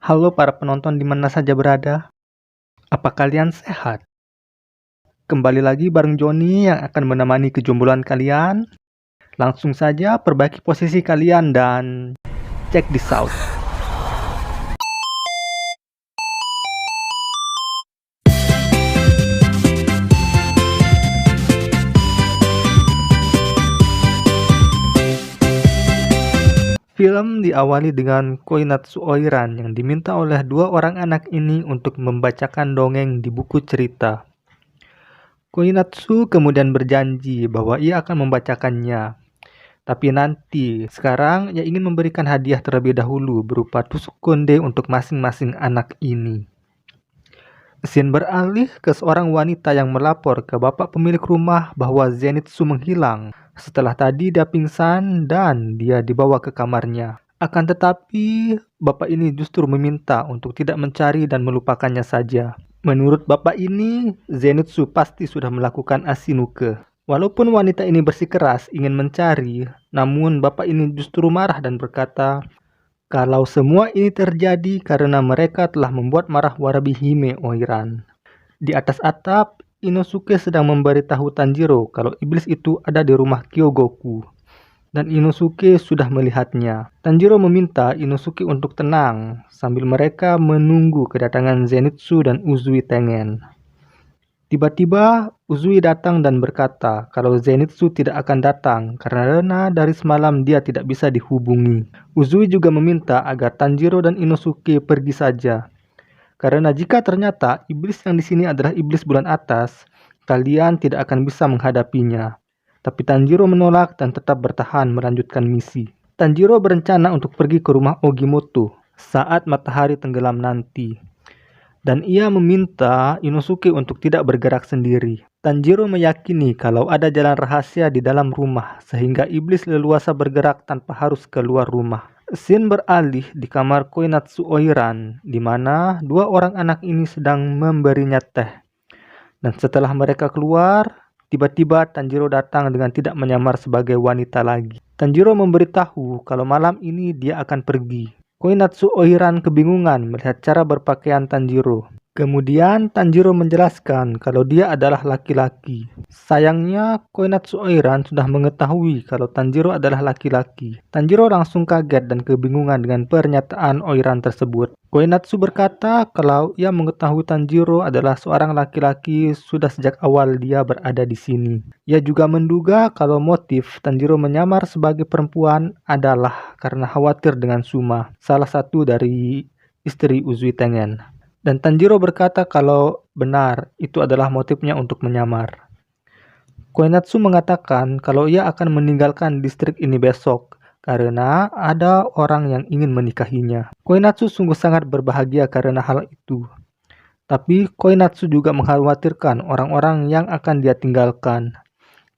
Halo para penonton di mana saja berada. Apa kalian sehat? Kembali lagi bareng Joni yang akan menemani kejombloan kalian. Langsung saja perbaiki posisi kalian dan check this out. Film diawali dengan Koinatsu Oiran yang diminta oleh dua orang anak ini untuk membacakan dongeng di buku cerita. Koinatsu kemudian berjanji bahwa ia akan membacakannya. Tapi nanti, sekarang ia ingin memberikan hadiah terlebih dahulu berupa tusuk konde untuk masing-masing anak ini. Scene beralih ke seorang wanita yang melapor ke bapak pemilik rumah bahwa Zenitsu menghilang. Setelah tadi dia pingsan dan dia dibawa ke kamarnya. Akan tetapi, bapak ini justru meminta untuk tidak mencari dan melupakannya saja. Menurut bapak ini, Zenitsu pasti sudah melakukan asinuke. Walaupun wanita ini bersikeras ingin mencari, namun bapak ini justru marah dan berkata, kalau semua ini terjadi karena mereka telah membuat marah Warabi-hime Oiran. Di atas atap, Inosuke sedang memberitahu Tanjiro kalau iblis itu ada di rumah Kyogoku. Dan Inosuke sudah melihatnya. Tanjiro meminta Inosuke untuk tenang sambil mereka menunggu kedatangan Zenitsu dan Uzui Tengen. Tiba-tiba Uzui datang dan berkata kalau Zenitsu tidak akan datang karena dari semalam dia tidak bisa dihubungi. Uzui juga meminta agar Tanjiro dan Inosuke pergi saja. Karena jika ternyata iblis yang di sini adalah iblis bulan atas, kalian tidak akan bisa menghadapinya. Tapi Tanjiro menolak dan tetap bertahan melanjutkan misi. Tanjiro berencana untuk pergi ke rumah Ogimoto saat matahari tenggelam nanti. Dan ia meminta Inosuke untuk tidak bergerak sendiri. Tanjiro meyakini kalau ada jalan rahasia di dalam rumah sehingga iblis leluasa bergerak tanpa harus keluar rumah. Scene beralih di kamar Koinatsu Oiran, di mana dua orang anak ini sedang memberinya teh. Dan setelah mereka keluar, tiba-tiba Tanjiro datang dengan tidak menyamar sebagai wanita lagi. Tanjiro memberitahu kalau malam ini dia akan pergi. Koinatsu Oiran kebingungan melihat cara berpakaian Tanjiro. Kemudian Tanjiro menjelaskan kalau dia adalah laki-laki. Sayangnya Koinatsu Oiran sudah mengetahui kalau Tanjiro adalah laki-laki. Tanjiro langsung kaget dan kebingungan dengan pernyataan Oiran tersebut. Koinatsu berkata kalau ia mengetahui Tanjiro adalah seorang laki-laki sudah sejak awal dia berada di sini. Ia juga menduga kalau motif Tanjiro menyamar sebagai perempuan adalah karena khawatir dengan Suma, salah satu dari istri Uzui Tengen. Dan Tanjiro berkata kalau benar itu adalah motifnya untuk menyamar. Koinatsu mengatakan kalau ia akan meninggalkan distrik ini besok karena ada orang yang ingin menikahinya. Koinatsu sungguh sangat berbahagia karena hal itu. Tapi Koinatsu juga mengkhawatirkan orang-orang yang akan dia tinggalkan.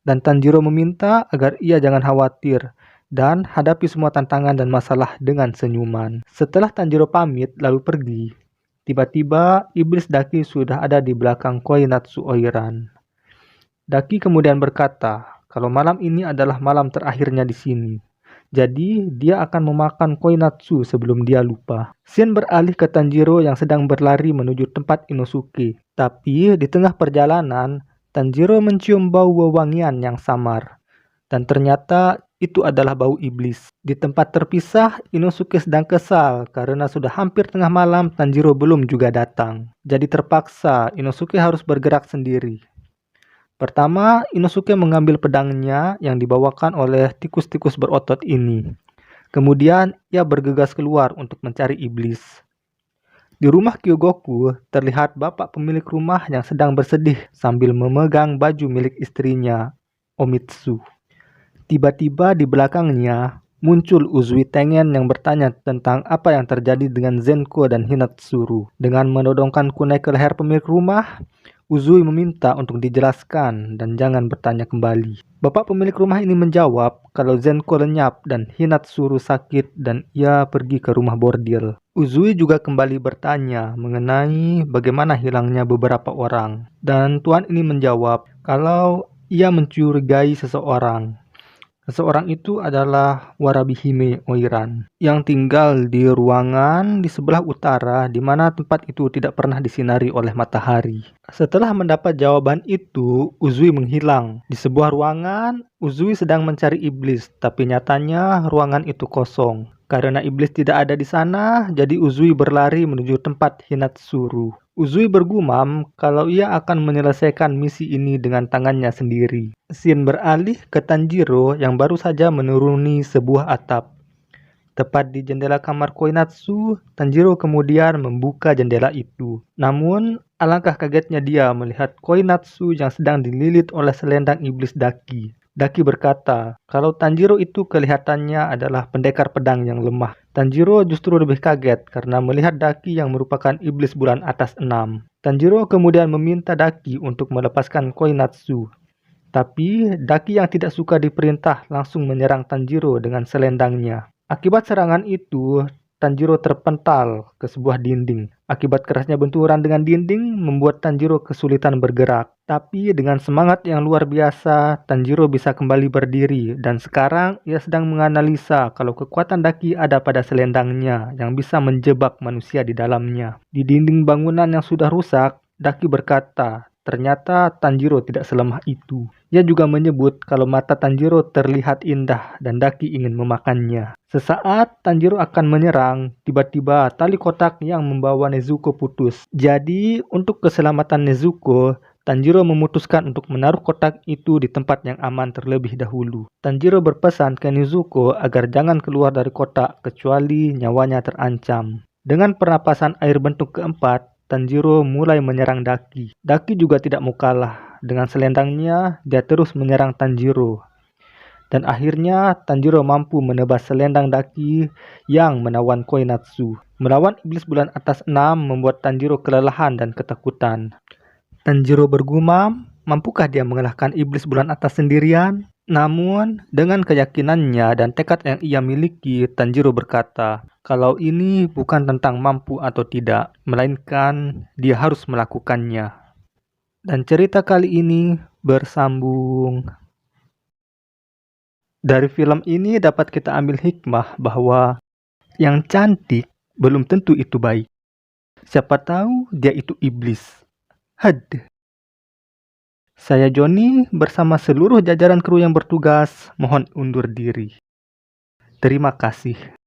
Dan Tanjiro meminta agar ia jangan khawatir dan hadapi semua tantangan dan masalah dengan senyuman. Setelah Tanjiro pamit lalu pergi, tiba-tiba iblis Daki sudah ada di belakang Koinatsu Oiran. Daki kemudian berkata kalau malam ini adalah malam terakhirnya di sini. Jadi dia akan memakan Koinatsu sebelum dia lupa. Scene beralih ke Tanjiro yang sedang berlari menuju tempat Inosuke. Tapi di tengah perjalanan, Tanjiro mencium bau wewangian yang samar. Dan ternyata itu adalah bau iblis. Di tempat terpisah, Inosuke sedang kesal karena sudah hampir tengah malam Tanjiro belum juga datang. Jadi terpaksa Inosuke harus bergerak sendiri. Pertama, Inosuke mengambil pedangnya yang dibawakan oleh tikus-tikus berotot ini. Kemudian ia bergegas keluar untuk mencari iblis. Di rumah Kyogoku, terlihat bapak pemilik rumah yang sedang bersedih sambil memegang baju milik istrinya, Omitsu. Tiba-tiba di belakangnya muncul Uzui Tengen yang bertanya tentang apa yang terjadi dengan Zenko dan Hinatsuru. Dengan menodongkan kunai ke leher pemilik rumah, Uzui meminta untuk dijelaskan dan jangan bertanya kembali. Bapak pemilik rumah ini menjawab kalau Zenko lenyap dan Hinatsuru sakit dan ia pergi ke rumah bordil. Uzui juga kembali bertanya mengenai bagaimana hilangnya beberapa orang. Dan tuan ini menjawab kalau ia mencurigai seseorang. Seseorang itu adalah Warabihime Oiran yang tinggal di ruangan di sebelah utara di mana tempat itu tidak pernah disinari oleh matahari. Setelah mendapat jawaban itu, Uzui menghilang. Di sebuah ruangan, Uzui sedang mencari iblis, tapi nyatanya ruangan itu kosong. Karena iblis tidak ada di sana, jadi Uzui berlari menuju tempat Hinatsuru. Uzui bergumam kalau ia akan menyelesaikan misi ini dengan tangannya sendiri. Scene beralih ke Tanjiro yang baru saja menuruni sebuah atap. Tepat di jendela kamar Koinatsu, Tanjiro kemudian membuka jendela itu. Namun, alangkah kagetnya dia melihat Koinatsu yang sedang dililit oleh selendang iblis Daki. Daki berkata, kalau Tanjiro itu kelihatannya adalah pendekar pedang yang lemah. Tanjiro justru lebih kaget karena melihat Daki yang merupakan iblis bulan atas 6. Tanjiro kemudian meminta Daki untuk melepaskan Koinatsu. Tapi Daki yang tidak suka diperintah langsung menyerang Tanjiro dengan selendangnya. Akibat serangan itu, Tanjiro terpental ke sebuah dinding. Akibat kerasnya benturan dengan dinding membuat Tanjiro kesulitan bergerak. Tapi dengan semangat yang luar biasa, Tanjiro bisa kembali berdiri dan sekarang ia sedang menganalisa kalau kekuatan Daki ada pada selendangnya yang bisa menjebak manusia di dalamnya. Di dinding bangunan yang sudah rusak, Daki berkata, ternyata Tanjiro tidak selemah itu. Ia juga menyebut kalau mata Tanjiro terlihat indah dan Daki ingin memakannya. Sesaat Tanjiro akan menyerang, tiba-tiba tali kotak yang membawa Nezuko putus. Jadi, untuk keselamatan Nezuko, Tanjiro memutuskan untuk menaruh kotak itu di tempat yang aman terlebih dahulu. Tanjiro berpesan ke Nezuko agar jangan keluar dari kotak kecuali nyawanya terancam. Dengan pernapasan air bentuk keempat, Tanjiro mulai menyerang Daki. Daki juga tidak mau kalah. Dengan selendangnya, dia terus menyerang Tanjiro. Dan akhirnya Tanjiro mampu menebas selendang Daki yang menawan Koinatsu. Melawan iblis bulan atas 6 membuat Tanjiro kelelahan dan ketakutan. Tanjiro bergumam, mampukah dia mengalahkan iblis bulan atas sendirian? Namun, dengan keyakinannya dan tekad yang ia miliki, Tanjiro berkata, kalau ini bukan tentang mampu atau tidak, melainkan dia harus melakukannya. Dan cerita kali ini bersambung. Dari film ini dapat kita ambil hikmah bahwa yang cantik belum tentu itu baik. Siapa tahu dia itu iblis. Had. Saya Joni bersama seluruh jajaran kru yang bertugas mohon undur diri. Terima kasih.